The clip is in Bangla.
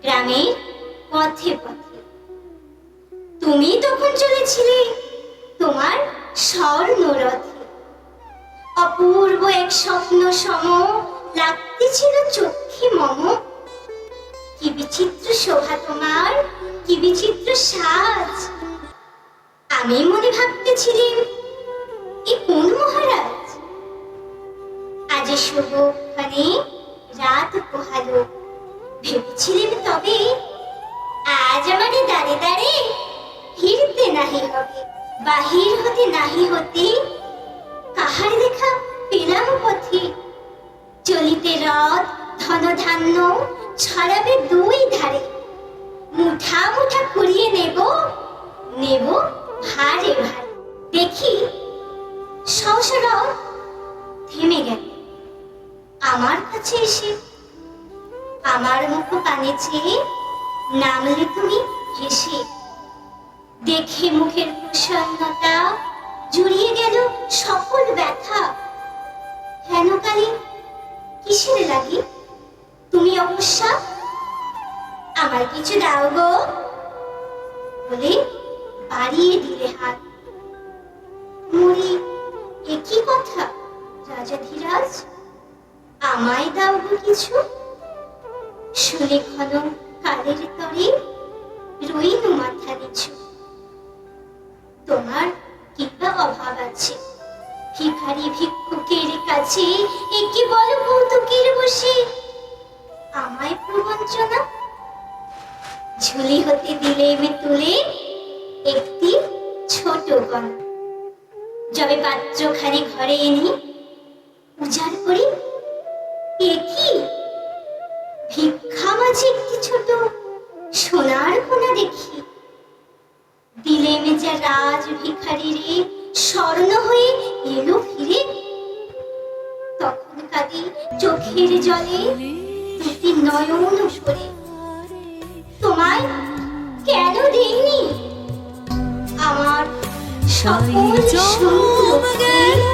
গ্রামের পথে পথে। তুমি তখন চলেছিলে তোমার স্বর্ণরথে। অপূর্ব এক স্বপ্ন সম লাগতেছিল চক্ষে মম। কি বিচিত্র শোভা তোমার, কি বিচিত্র সাজ। আমি মনে ভাবতেছিলাম, এ কোন মহারাজ। আজ শুভক্ষণে রাত পোহালো। ভেবেছিলেন তবে আজ আমারে দাঁড়ে দাঁড়ে ফিরতে নাহি হবে, বাহির হতে নাহি হতে কাহার দেখা পেলাম পথে। চলিতে রথ ধন ধান্য ছড়াবে দুই ধারে। মুঠা মুঠা কুড়িয়ে নেব, নেব ভারে ভারে। দেখি সহসা রথ থেমে গেল আমার কাছে এসে। আমার মুখ পানে চেয়ে নামলে তুমি হেসে। দেখে মুখের প্রসন্নতা জুড়িয়ে গেল সকল ব্যথা। হেন কালে কিসের লাগি তুমি অবশ্যা, আমার কিছু দাও গো বলে বাড়িয়ে দিলে হাত। মরি একই কথা রাজাধিরাজ, আমায় দাও গো কিছু। শুনে ঘন কালের তরে রইল মাথা নিচু। তোমার কিবা অভাব আছে, ভিখারি ভিক্ষুকের কাছে একে বল কৌতুকের বসে আমায় প্রবঞ্চনা। ঝুলি হতে দিলে মে তুলে একটি ছোট গয়না। যবে পাত্রখানি ঘরে এনে উজাড় করি, একি ভিক্ষা মাঝে একটি ছোট সোনার কোনা দেখি। দিলে মে যা রাজ ভিখারিরে স্বর্ণ হয়ে এলো ফিরে। তখন কাঁদি চোখের জলে দুটি নয়ন ভরে। তোমায় কেন দেইনি আমার সকল সুন্দর